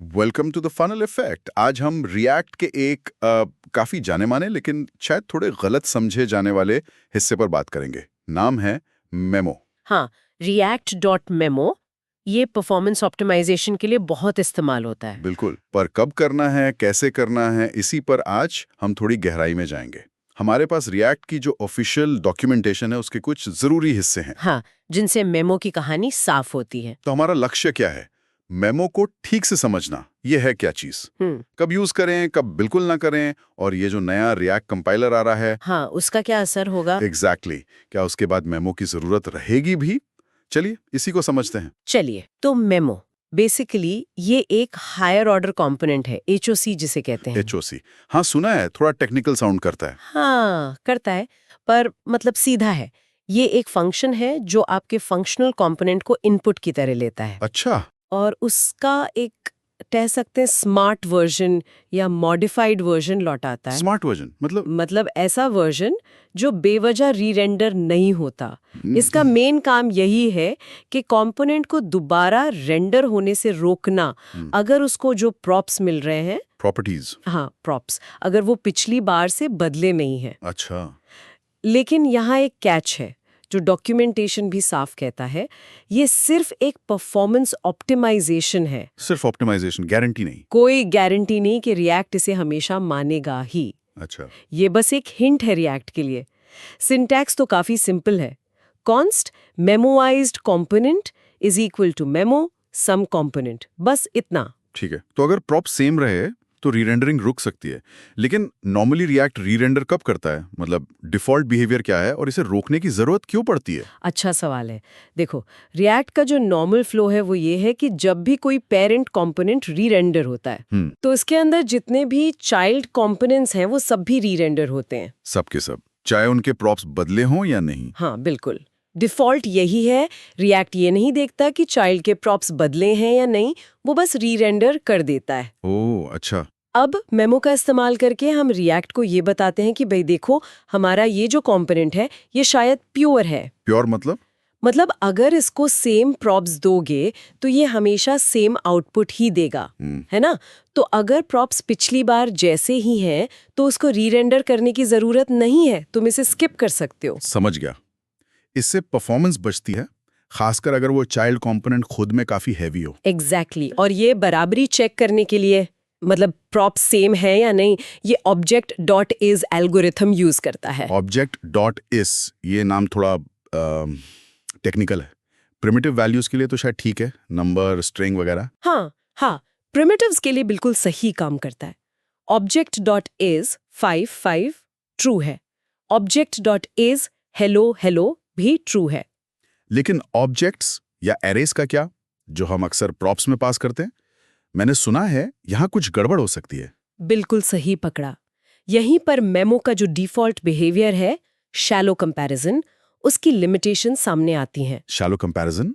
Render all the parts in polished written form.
Welcome to the funnel effect. आज हम react के एक काफी जाने माने लेकिन शायद थोड़े गलत समझे जाने वाले हिस्से पर बात करेंगे। नाम है मेमो। हाँ, react.memo ये परफॉर्मेंस ऑप्टिमाइजेशन के लिए बहुत इस्तेमाल होता है। बिल्कुल, पर कब करना है, कैसे करना है, इसी पर आज हम थोड़ी गहराई में जाएंगे। हमारे पास रिएक्ट की जो ऑफिशियल डॉक्यूमेंटेशन है उसके कुछ जरूरी हिस्से हैं। हाँ, जिनसे मेमो की कहानी साफ होती है। तो हमारा लक्ष्य क्या है? मेमो को ठीक से समझना, ये है क्या चीज, कब यूज करें, कब बिल्कुल ना करें, और ये जो नया रिएक्ट कंपाइलर आ रहा है, हाँ, उसका क्या असर होगा। एग्जैक्टली क्या उसके बाद मेमो की जरूरत रहेगी भी? चलिए इसी को समझते हैं। चलिए, तो मेमो बेसिकली ये एक हायर ऑर्डर कंपोनेंट है, HOC जिसे कहते हैं। HOC, हाँ सुना है, थोड़ा टेक्निकल साउंड करता है। हाँ, करता है, पर मतलब सीधा है। ये एक फंक्शन है जो आपके फंक्शनल कंपोनेंट को इनपुट की तरह लेता है अच्छा, और उसका एक कह सकते हैं स्मार्ट वर्जन या मॉडिफाइड वर्जन लौटाता है। स्मार्ट वर्जन मतलब ऐसा वर्जन जो बेवजह री-रेंडर नहीं होता। इसका मेन काम यही है कि कंपोनेंट को दोबारा रेंडर होने से रोकना, अगर उसको जो प्रॉप्स मिल रहे हैं, प्रॉपर्टीज, हाँ प्रॉप्स, अगर वो पिछली बार से बदले नहीं है। अच्छा, लेकिन यहाँ एक कैच है जो डॉक्यूमेंटेशन भी साफ कहता है, ये सिर्फ एक परफॉर्मेंस ऑप्टिमाइजेशन है। सिर्फ ऑप्टिमाइजेशन, गारंटी नहीं। कोई गारंटी नहीं कि रिएक्ट इसे हमेशा मानेगा ही। अच्छा, ये बस एक हिंट है रिएक्ट के लिए। सिंटैक्स तो काफी सिंपल है। Const memoized component is equal to memo some component, बस इतना। ठीक है, तो अगर प्रॉप सेम रहे तो रीरेंडरिंग रुक सकती है, लेकिन नॉर्मली रिएक्ट रीरेंडर कब करता है? मतलब डिफॉल्ट बिहेवियर क्या है और इसे रोकने की जरूरत क्यों पड़ती है? अच्छा सवाल है। देखो, रिएक्ट का जो नॉर्मल फ्लो है वो ये है कि जब भी कोई पेरेंट कंपोनेंट री-रेंडर होता है तो इसके अंदर जितने भी चाइल्ड कंपोनेंट्स हैं वो सब भी री-रेंडर होते हैं। सब के सब, चाहे उनके प्रॉप्स बदले हों या नहीं? हाँ बिल्कुल, डिफॉल्ट यही है। रिएक्ट ये नहीं देखता कि चाइल्ड के प्रॉप्स बदले हैं या नहीं, वो बस री-रेंडर कर देता है। ओह अच्छा। अब मेमो का इस्तेमाल करके हम रिएक्ट को ये बताते हैं कि भाई देखो, हमारा ये जो कंपोनेंट है ये शायद प्योर है। प्योर मतलब अगर इसको सेम प्रॉप्स दोगे तो ये हमेशा सेम आउटपुट ही देगा, है ना? तो अगर प्रॉप्स पिछली बार जैसे ही हैं तो उसको री-रेंडर करने की जरूरत नहीं है, तुम इसे स्किप कर सकते हो। समझ गया। इससे परफॉर्मेंस बचती है, खासकर अगर वो चाइल्ड कंपोनेंट खुद में काफी हैवी हो। एग्जैक्टली और ये बराबरी चेक करने के लिए, मतलब प्रॉप सेम है या नहीं, ये object.is एल्गोरिथम यूज करता है। object.is, ये नाम थोड़ा टेक्निकल है। प्रिमिटिव वैल्यूज के लिए तो शायद ठीक है, नंबर, स्ट्रिंग वगैरह। हाँ, प्रिमिटिव्स के लिए बिल्कुल सही काम करता है। object.is 55 ट्रू है, object.is hello hello भी ट्रू है। लेकिन ऑब्जेक्ट्स या एरेस का क्या, जो हम अक्सर प्रॉप्स में पास करते हैं? मैंने सुना है यहाँ कुछ गड़बड़ हो सकती है। बिल्कुल सही पकड़ा। यहीं पर मेमो का जो डिफॉल्ट बिहेवियर है, शैलो कंपैरिजन, उसकी लिमिटेशन सामने आती हैं। शैलो कंपैरिजन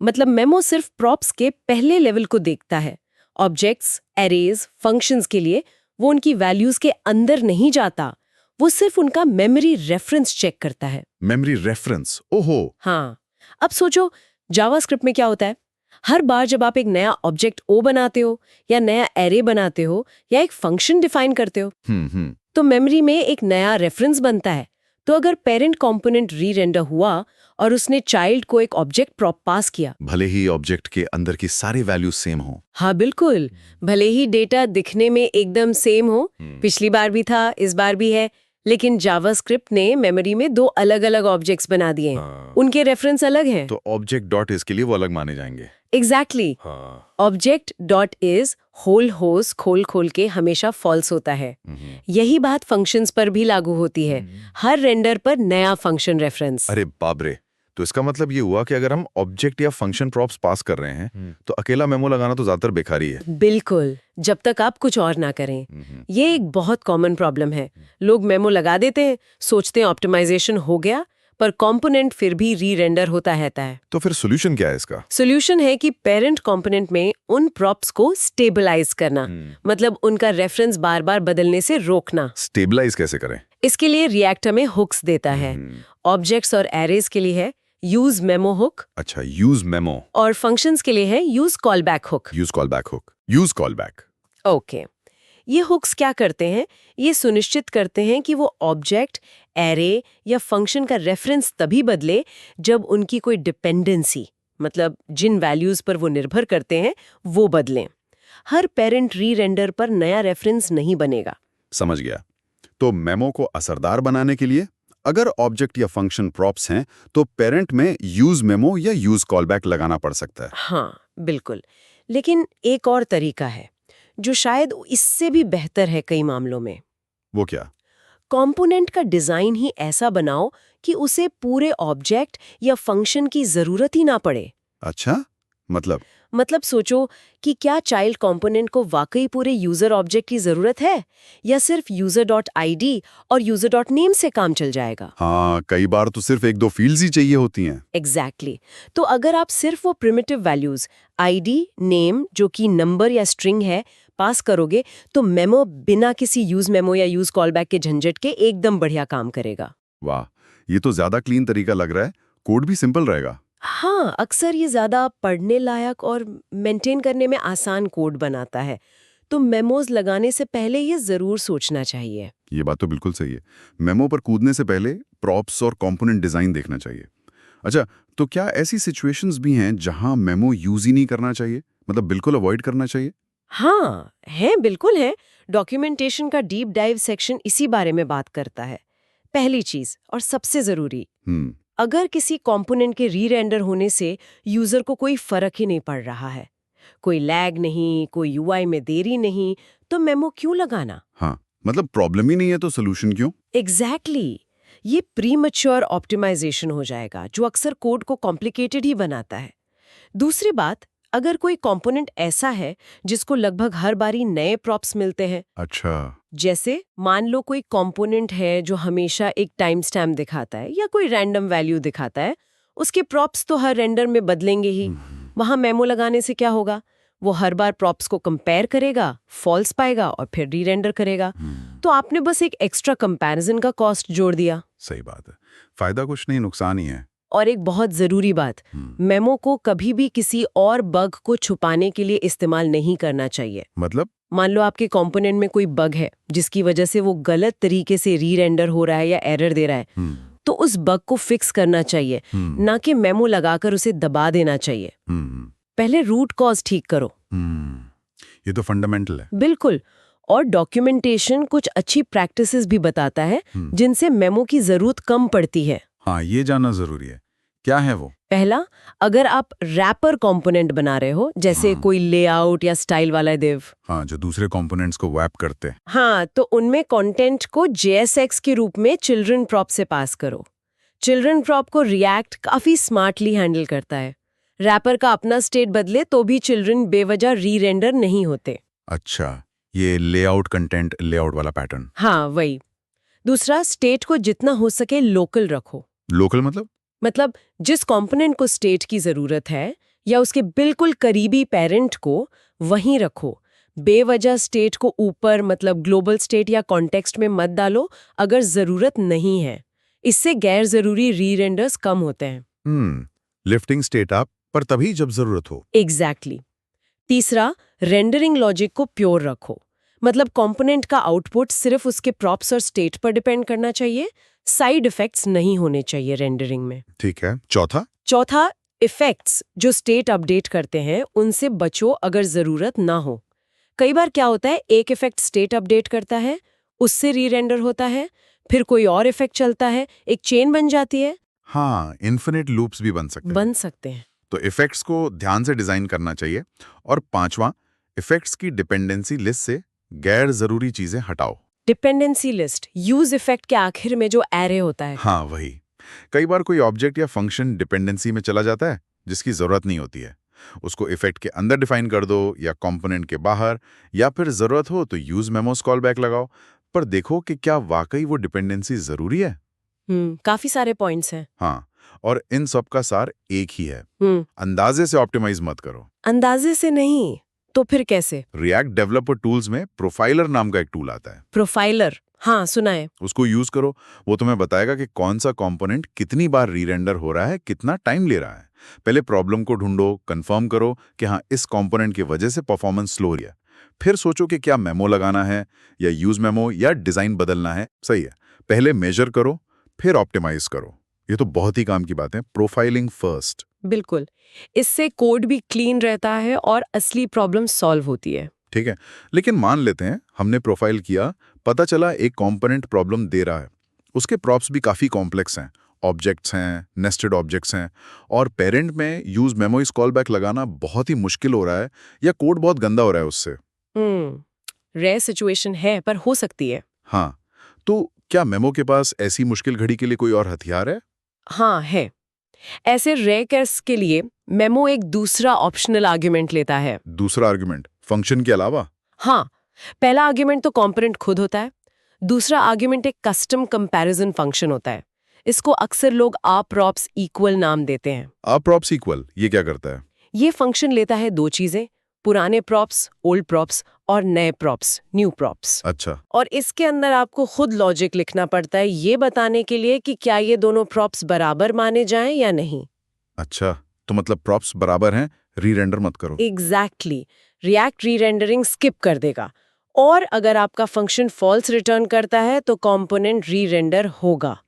मतलब मेमो सिर्फ प्रॉप्स के पहले लेवल को देखता है। ऑब्जेक्ट्स, एरेज, फंक्शंस के लिए वो उनकी वैल्यूज के अंदर नहीं जाता, वो सिर्फ उनका मेमोरी रेफरेंस चेक करता है। मेमोरी रेफरेंस, ओहो। हाँ, अब सोचो जावास्क्रिप्ट में क्या होता है। हर बार जब आप एक नया ऑब्जेक्ट ओ बनाते हो या नया एरे बनाते हो या एक फंक्शन डिफाइन करते हो, तो मेमोरी में एक नया रेफरेंस बनता है। तो अगर पेरेंट कंपोनेंट री-रेंडर हुआ और उसने चाइल्ड को एक ऑब्जेक्ट प्रॉप पास किया, भले ही ऑब्जेक्ट के अंदर की सारी वैल्यूज सेम हो। हाँ बिल्कुल, भले ही डेटा दिखने में एकदम सेम हो, पिछली बार भी था, इस बार भी है, लेकिन जावास्क्रिप्ट ने मेमोरी में दो अलग-अलग ऑब्जेक्ट्स बना दिए हैं। उनके रेफरेंस अलग हैं। तो object.is के लिए वो अलग माने जाएंगे। एग्जैक्टली। object.is होल होस खोल के हमेशा फॉल्स होता है। यही बात फंक्शंस पर भी लागू होती है। हर रेंडर पर नया फंक्शन रेफरेंस। अरे बाप रे, तो इसका मतलब ये हुआ कि अगर हम ऑब्जेक्ट या फंक्शन प्रॉप्स पास कर रहे हैं तो अकेला मेमो लगाना तो ज्यादातर बेकारी है। बिल्कुल, जब तक आप कुछ और ना करें। ये एक बहुत कॉमन प्रॉब्लम है। लोग मेमो लगा देते हैं, सोचते हैं ऑप्टिमाइजेशन हो गया, पर कंपोनेंट फिर भी री-रेंडर होता रहता है। तो फिर सॉल्यूशन क्या है इसका? सॉल्यूशन है कि पेरेंट कंपोनेंट में उन प्रॉप्स को स्टेबलाइज करना, मतलब उनका रेफरेंस बार बार बदलने से रोकना। स्टेबलाइज कैसे करें? इसके लिए रिएक्ट हमें हुक्स देता है। ऑब्जेक्ट्स और एरेज के लिए है यूज मेमो हुक। अच्छा, यूज मेमो। और फंक्शंस के लिए है use callback hook. Use callback hook. Use call back. Okay. ये हुक्स क्या करते हैं? ये सुनिश्चित करते हैं कि वो ऑब्जेक्ट, एरे या फंक्शन का रेफरेंस तभी बदले जब उनकी कोई डिपेंडेंसी, मतलब जिन वैल्यूज पर वो निर्भर करते हैं, वो बदलें। हर पेरेंट री-रेंडर पर नया रेफरेंस नहीं बनेगा। समझ गया। तो मेमो को असरदार बनाने के लिए अगर ऑब्जेक्ट या फंक्शन प्रॉप्स हैं तो पेरेंट में यूज मेमो या यूज कॉलबैक लगाना पड़ सकता है। हाँ, बिल्कुल। लेकिन एक और तरीका है जो शायद इससे भी बेहतर है कई मामलों में। वो क्या? कंपोनेंट का डिजाइन ही ऐसा बनाओ कि उसे पूरे ऑब्जेक्ट या फंक्शन की जरूरत ही ना पड़े। अच्छा, मतलब सोचो कि क्या चाइल्ड कंपोनेंट को वाकई पूरे यूजर ऑब्जेक्ट की जरूरत है या सिर्फ user.id और user.name से काम चल जाएगा। हाँ, कई बार तो सिर्फ एक दो फील्ड्स ही चाहिए होती हैं। एग्जैक्टली। तो अगर आप सिर्फ वो प्रिमिटिव वैल्यूज आईडी, नेम जो कि नंबर या स्ट्रिंग है पास करोगे तो मेमो बिना किसी यूज मेमो या यूज कॉलबैक के झंझट के एकदम बढ़िया काम करेगा। वाह, ये तो ज्यादा क्लीन तरीका लग रहा है। कोड भी सिंपल रहेगा। हाँ, अक्सर ये ज्यादा पढ़ने लायक और मेंटेन करने में आसान कोड बनाता है, तो मेमोज लगाने से पहले ये जरूर सोचना चाहिए। ये बात तो बिल्कुल सही है। मेमो पर कूदने से पहले प्रॉप्स और कंपोनेंट डिजाइन देखना चाहिए। अच्छा, तो क्या ऐसी सिचुएशंस भी हैं जहां मेमो यूज ही नहीं करना चाहिए, मतलब बिल्कुल अवॉइड करना चाहिए? हाँ, बिल्कुल है। डॉक्यूमेंटेशन का डीप डाइव सेक्शन इसी बारे में बात करता है। पहली चीज और सबसे जरूरी, अगर किसी कंपोनेंट के री-रेंडर होने से यूजर को कोई फर्क ही नहीं पड़ रहा है, कोई लैग नहीं, कोई यूआई में देरी नहीं, तो मेमो क्यों लगाना? हाँ, मतलब प्रॉब्लम ही नहीं है तो सोल्यूशन क्यों? एग्जैक्टली। ये प्रीमैच्योर ऑप्टिमाइजेशन हो जाएगा जो अक्सर कोड को कॉम्प्लिकेटेड ही बनाता है। दूसरी बात, अगर कोई कंपोनेंट ऐसा है जिसको लगभग हर बारी नए प्रॉप्स मिलते हैं, अच्छा, जैसे मान लो कोई कंपोनेंट है जो हमेशा एक टाइम स्टैम्प दिखाता है या कोई रैंडम वैल्यू दिखाता है, उसके प्रॉप्स तो हर रेंडर में बदलेंगे ही। वहां मेमो लगाने से क्या होगा? वो हर बार प्रॉप्स को कंपेयर करेगा, फॉल्स पाएगा और फिर री-रेंडर करेगा। तो आपने बस एक एक्स्ट्रा कंपैरिजन का कॉस्ट जोड़ दिया। सही बात है। फायदा कुछ नहीं, नुकसान ही है। और एक बहुत जरूरी बात, मेमो को कभी भी किसी और बग को छुपाने के लिए इस्तेमाल नहीं करना चाहिए। मतलब? मान लो आपके कंपोनेंट में कोई बग है जिसकी वजह से वो गलत तरीके से री-रेंडर हो रहा है या एरर दे रहा है, तो उस बग को फिक्स करना चाहिए, ना कि मेमो लगाकर उसे दबा देना चाहिए। पहले रूट कॉज ठीक करो। ये तो फंडामेंटल है। बिल्कुल। और डॉक्यूमेंटेशन कुछ अच्छी प्रैक्टिसेस भी बताता है जिनसे मेमो की जरूरत कम पड़ती है। हाँ, ये जानना जरूरी है। क्या है वो? पहला, अगर आप रैपर कंपोनेंट बना रहे हो, जैसे कोई लेआउट या स्टाइल वाला div, हाँ, जो दूसरे कंपोनेंट्स को वैप करते हैं। हाँ, तो उनमें कंटेंट को JSX के रूप में चिल्ड्रन प्रॉप से पास करो। चिल्ड्रन प्रॉप को रिएक्ट काफी स्मार्टली हैंडल करता है। रैपर का अपना स्टेट बदले तो भी चिल्ड्रन बेवजह री-रेंडर नहीं होते। अच्छा, ये लेआउट कंटेंट लेआउट वाला पैटर्न। हाँ, वही। दूसरा, स्टेट को जितना हो सके लोकल रखो। लोकल मतलब जिस कंपोनेंट को स्टेट की जरूरत है या उसके बिल्कुल करीबी पेरेंट को वहीं रखो। बेवजह स्टेट को ऊपर, मतलब ग्लोबल स्टेट या कॉन्टेक्स्ट में मत डालो अगर जरूरत नहीं है। इससे गैर जरूरी री-रेंडर्स कम होते हैं। लिफ्टिंग स्टेट अप, पर तभी जब जरूरत हो। एग्जैक्टली। तीसरा, रेंडरिंग लॉजिक को प्योर रखो। मतलब कंपोनेंट का आउटपुट सिर्फ उसके प्रॉप्स और स्टेट पर डिपेंड करना चाहिए, साइड इफेक्ट्स नहीं होने चाहिए रेंडरिंग में। ठीक है। चौथा, इफेक्ट्स जो स्टेट अपडेट करते हैं उनसे बचो अगर जरूरत ना हो। कई बार क्या होता है, एक इफेक्ट स्टेट अपडेट करता है, उससे री-रेंडर होता है, फिर कोई और इफेक्ट चलता है, एक चेन बन जाती है। हाँ, इन्फिनिट लूप्स भी बन सकते हैं। तो इफेक्ट्स को ध्यान से डिजाइन करना चाहिए। और पांचवा, इफेक्ट्स की डिपेंडेंसी लिस्ट से गैर जरूरी चीजें हटाओ। डिपेंडेंसी लिस्ट यूज इफेक्ट के आखिर में जो एरे होता है। हाँ, वही। कई बार कोई ऑब्जेक्ट या फंक्शन डिपेंडेंसी में चला जाता है जिसकी जरूरत नहीं होती है। उसको इफेक्ट के अंदर डिफाइन कर दो या कंपोनेंट के बाहर, या फिर जरूरत हो तो यूज मेमोस कॉलबैक लगाओ। पर देखो कि क्या वाकई वो डिपेंडेंसी जरूरी है। काफी सारे पॉइंट्स हैं। हाँ, और इन सब का सार एक ही है, अंदाजे से ऑप्टिमाइज मत करो। अंदाजे से नहीं तो फिर कैसे? रिएक्ट डेवलपर टूल्स में प्रोफाइलर नाम का एक टूल आता है। प्रोफाइलर? हाँ, सुना है। उसको यूज करो। वो तुम्हें बताएगा कि कौन सा कंपोनेंट कितनी बार री-रेंडर हो रहा है, कितना टाइम ले रहा है। पहले प्रॉब्लम को ढूंढो, कंफर्म करो कि हाँ इस कंपोनेंट की वजह से परफॉर्मेंस स्लो हो रही है। फिर सोचो कि क्या मेमो लगाना है या यूज मेमो या डिजाइन बदलना है। सही है, पहले मेजर करो फिर ऑप्टिमाइज करो। ये तो बहुत ही काम की बात है। Profiling first. बिल्कुल। इससे कोड भी क्लीन रहता है और असली प्रॉब्लम सॉल्व होती है। ठीक है, लेकिन मान लेते हैं हमने प्रोफाइल किया, पता चला एक कंपोनेंट प्रॉब्लम दे रहा है। उसके प्रॉप्स भी काफी कॉम्प्लेक्स हैं, ऑब्जेक्ट्स हैं, नेस्टेड ऑब्जेक्ट्स हैं, और पेरेंट में यूज मेमोइज कॉल बैक लगाना बहुत ही मुश्किल हो रहा है या कोड बहुत गंदा हो रहा है उससे। रेयर सिचुएशन है पर हो सकती है। हाँ, तो क्या मेमो के पास ऐसी मुश्किल घड़ी के लिए कोई और हथियार है? हाँ है। ऐसे रेयर केस के लिए मेमो एक दूसरा ऑप्शनल आर्ग्यूमेंट लेता है। दूसरा आर्गुमेंट फंक्शन के अलावा? हाँ, पहला आर्ग्यूमेंट तो कंपोनेंट खुद होता है। दूसरा आर्ग्यूमेंट एक कस्टम कंपैरिजन फंक्शन होता है। इसको अक्सर लोग आप्रॉप्स इक्वल नाम देते हैं। प्रॉप्स इक्वल ये क्या करता है? ये फंक्शन लेता है दो चीजें, पुराने प्रॉप्स ओल्ड प्रॉप्स और नए प्रॉप्स न्यू प्रॉप्स। अच्छा। और इसके अंदर आपको खुद लॉजिक लिखना पड़ता है ये बताने के लिए कि क्या ये दोनों प्रॉप्स बराबर माने जाएं या नहीं। अच्छा, तो मतलब प्रॉप्स बराबर हैं, री-रेंडर मत करो। एग्जैक्टली। रिएक्ट री रेंडरिंग स्किप कर देगा। और अगर आपका फंक्शन फॉल्स रिटर्न करता है तो कंपोनेंट री रेंडर होगा।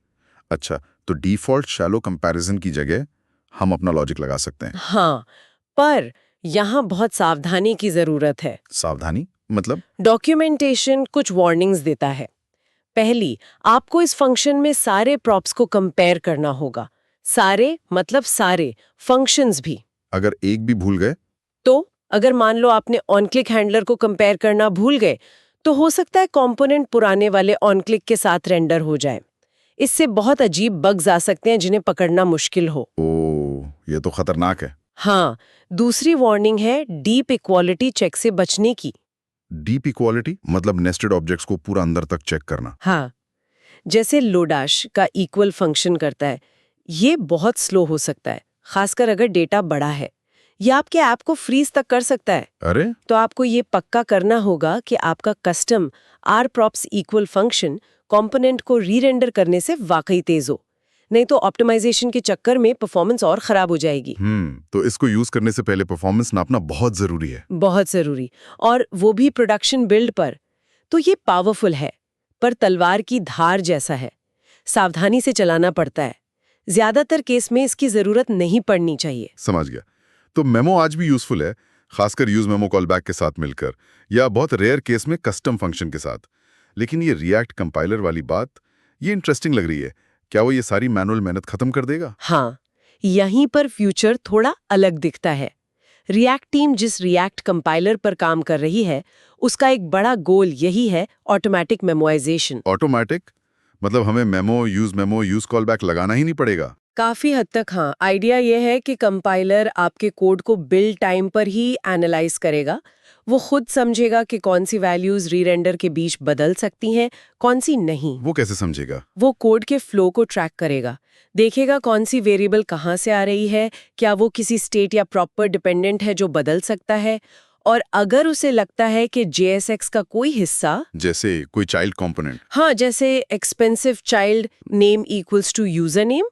अच्छा, तो डिफॉल्ट शैलो कंपैरिजन की जगह हम अपना लॉजिक लगा सकते हैं। हाँ, पर यहाँ बहुत सावधानी की जरूरत है। सावधानी मतलब? डॉक्यूमेंटेशन कुछ वार्निंग्स देता है। पहली, आपको इस फंक्शन में सारे प्रॉप्स को कंपेयर करना होगा। सारे मतलब सारे फंक्शंस भी। अगर एक भी भूल गए? तो अगर मान लो आपने ऑन क्लिक हैंडलर को कंपेयर करना भूल गए तो हो सकता है कंपोनेंट पुराने वाले ऑन क्लिक के साथ रेंडर हो जाए। इससे बहुत अजीब बग्स आ सकते हैं जिन्हें पकड़ना मुश्किल हो। ओह, ये तो खतरनाक है। हाँ, दूसरी वार्निंग है डीप इक्वालिटी चेक से बचने की। डीप इक्वालिटी मतलब नेस्टेड ऑब्जेक्ट्स को पूरा अंदर तक चेक करना। हाँ, जैसे लोडाश का इक्वल फंक्शन करता है, ये बहुत स्लो हो सकता है, खासकर अगर डेटा बड़ा है। या आपके ऐप को फ्रीज तक कर सकता है। अरे, तो आपको ये पक्का करना होगा कि आपका custom rprops equal function component को री-रेंडर करने से वाकई तेज हो। नहीं तो ऑप्टिमाइजेशन के चक्कर में परफॉर्मेंस और खराब हो जाएगी। तो इसको यूज करने से पहले परफॉर्मेंस नापना बहुत जरूरी है। बहुत जरूरी, और वो भी प्रोडक्शन बिल्ड पर। तो ये पावरफुल है, पर तलवार की धार जैसा है। सावधानी से चलाना पड़ता है। ज्यादातर केस में इसकी जरूरत नहीं पड़नी चाहिए। समझ गया। तो मेमो आज भी यूजफुल है, खासकर यूज मेमो कॉल बैक के साथ मिलकर, या बहुत रेयर केस में कस्टम फंक्शन के साथ। लेकिन ये रिएक्ट कंपाइलर वाली बात, ये इंटरेस्टिंग लग रही है। क्या वो ये सारी मैनुअल मेहनत खत्म कर देगा? हाँ, यहीं पर फ्यूचर थोड़ा अलग दिखता है। रिएक्ट टीम जिस रिएक्ट कंपाइलर पर काम कर रही है, उसका एक बड़ा गोल यही है, ऑटोमेटिक मेमोइजेशन। ऑटोमेटिक मतलब हमें मेमो यूज कॉल बैक लगाना ही नहीं पड़ेगा? काफी हद तक हाँ। आइडिया ये है कि कंपाइलर आपके कोड को बिल्ड टाइम पर ही एनालाइज करेगा। वो खुद समझेगा कि कौन सी वैल्यूज री-रेंडर के बीच बदल सकती हैं, कौन सी नहीं। वो कैसे समझेगा? वो कोड के फ्लो को ट्रैक करेगा, देखेगा कौन सी वेरिएबल कहाँ से आ रही है, क्या वो किसी स्टेट या प्रॉपर डिपेंडेंट है जो बदल सकता है। और अगर उसे लगता है कि JSX का कोई हिस्सा, जैसे कोई चाइल्ड कंपोनेंट? हाँ, जैसे expensive child name equals to user name,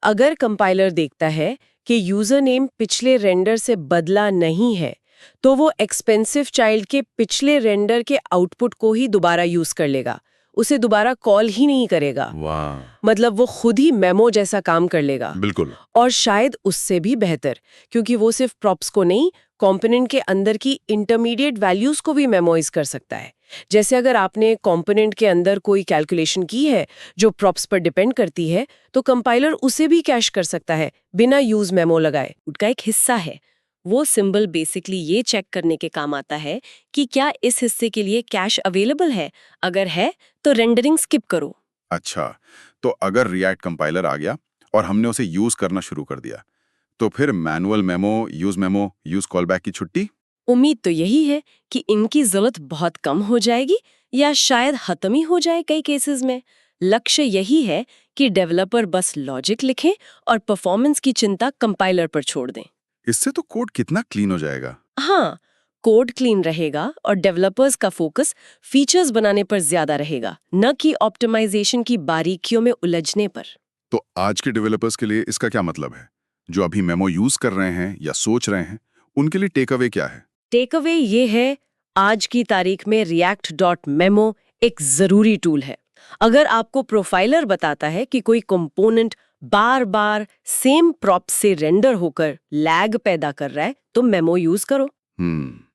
अगर कंपाइलर देखता है कि यूजर नेम पिछले रेंडर से बदला नहीं है, तो वो एक्सपेंसिव चाइल्ड के पिछले रेंडर के आउटपुट को ही दोबारा यूज कर लेगा, उसे दोबारा कॉल ही नहीं करेगा। वाह, मतलब वो खुद ही मेमो जैसा काम कर लेगा। बिल्कुल। और शायद उससे भी बेहतर, क्योंकि वो सिर्फ प्रॉप्स को नहीं, कंपोनेंट के अंदर की इंटरमीडिएट वैल्यूज को भी मेमोइज कर सकता है। जैसे अगर आपने कंपोनेंट के अंदर कोई कैलकुलेशन की है जो प्रॉप्स पर डिपेंड करती है, तो कंपाइलर उसे भी कैश कर सकता है बिना यूज मेमो लगाए। उसका एक हिस्सा है। वो सिंबल बेसिकली ये चेक करने के काम आता है कि क्या इस हिस्से के लिए कैश अवेलेबल है। अगर है तो रेंडरिंग स्किप करो। अच्छा, तो अगर रिएक्ट कंपाइलर आ गया और हमने उसे यूज करना शुरू कर दिया, तो फिर मैनुअल मेमो, यूज कॉलबैक की छुट्टी? उम्मीद तो यही है कि इनकी जरूरत बहुत कम हो जाएगी या शायद खत्म ही हो जाए कई केसेस में। लक्ष्य यही है कि डेवलपर बस लॉजिक लिखें और परफॉर्मेंस की चिंता कंपाइलर पर छोड़ दें। इससे तो कोड कितना क्लीन हो जाएगा। हाँ, कोड क्लीन रहेगा और डेवलपर्स का फोकस फीचर्स बनाने पर ज्यादा रहेगा, न कि ऑप्टिमाइजेशन की बारीकियों में उलझने पर। तो आज के डेवलपर्स के लिए इसका क्या मतलब है? जो अभी मेमो यूज कर रहे हैं या सोच रहे हैं, उनके लिए टेक अवे क्या है? टेक अवे ये है, आज की तारीख में react.memo एक जरूरी टूल है। अगर आपको प्रोफाइलर बताता है कि कोई कंपोनेंट बार बार सेम प्रॉप से रेंडर होकर लैग पैदा कर रहा है, तो मेमो यूज करो।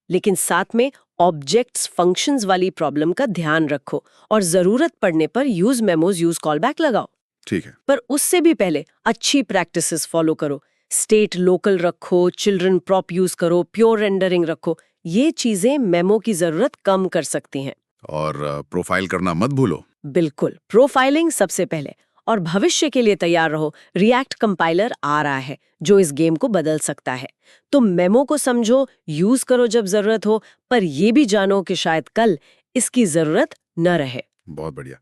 लेकिन साथ में ऑब्जेक्ट्स फंक्शंस वाली प्रॉब्लम का ध्यान रखो और जरूरत पड़ने पर यूज मेमोज यूज कॉलबैक लगाओ। ठीक है। पर उससे भी पहले अच्छी प्रैक्टिसेस फॉलो करो। स्टेट लोकल रखो, चिल्ड्रन प्रॉप यूज करो, प्योर रेंडरिंग रखो। ये चीजें मेमो की जरूरत कम कर सकती हैं। और प्रोफाइल करना मत भूलो। बिल्कुल, प्रोफाइलिंग सबसे पहले। और भविष्य के लिए तैयार रहो, रिएक्ट कंपाइलर आ रहा है जो इस गेम को बदल सकता है। तो मेमो को समझो, यूज करो जब जरूरत हो, पर ये भी जानो कि शायद कल इसकी जरूरत न रहे। बहुत बढ़िया।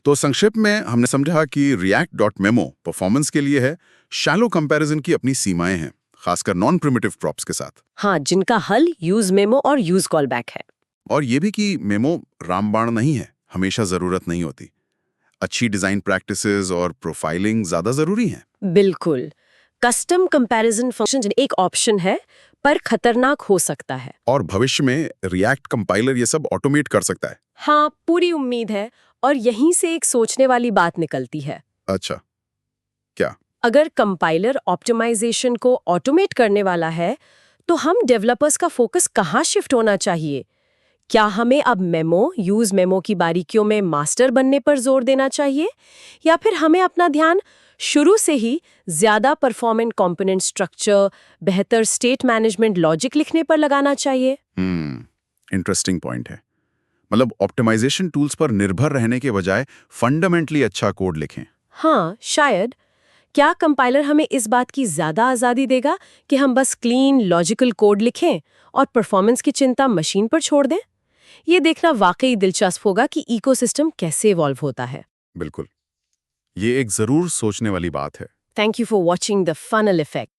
तो संक्षेप में हमने समझा कि react.memo परफॉर्मेंस के लिए है, शैलो कंपैरिजन की अपनी सीमाएं हैं, खासकर नॉन प्रिमिटिव प्रॉप्स के साथ। हाँ, जिनका हल यूज मेमो और यूज कॉलबैक है। और ये भी कि मेमो रामबाण नहीं है, हमेशा जरूरत नहीं होती। अच्छी डिजाइन प्रैक्टिसेस और प्रोफाइलिंग ज्यादा जरूरी हैं। बिल्कुल, कस्टम कंपैरिजन फंक्शन एक ऑप्शन है, पर खतरनाक हो सकता है। और भविष्य में रिएक्ट कंपाइलर ये सब ऑटोमेट कर सकता है। हाँ, पूरी उम्मीद है। और यहीं से एक सोचने वाली बात निकलती है। अच्छा, क्या? अगर कंपाइलर ऑप्टिमाइजेशन को ऑटोमेट करने वाला है, तो हम डेवलपर्स का फोकस कहाँ शिफ्ट होना चाहिए? क्या हमें अब मेमो, यूज मेमो की बारीकियों में मास्टर बनने पर जोर देना चाहिए, या फिर हमें अपना ध्यान शुरू से ही ज्यादा परफॉर्मेंट कंपोनेंट स्ट्रक्चर, बेहतर स्टेट मैनेजमेंट लॉजिक लिखने पर लगाना चाहिए? इंटरेस्टिंग पॉइंट है। मतलब ऑप्टिमाइजेशन टूल्स पर निर्भर रहने के बजाय फंडामेंटली अच्छा कोड लिखें। हाँ, शायद। क्या कंपाइलर हमें इस बात की ज्यादा आजादी देगा कि हम बस क्लीन, लॉजिकल कोड लिखें और परफॉर्मेंस की चिंता मशीन पर छोड़ दें? ये देखना वाकई दिलचस्प होगा कि इकोसिस्टम कैसे इवॉल्व होता है। बिल्कुल, ये एक जरूर सोचने वाली बात है। Thank you for watching The Funnel Effect.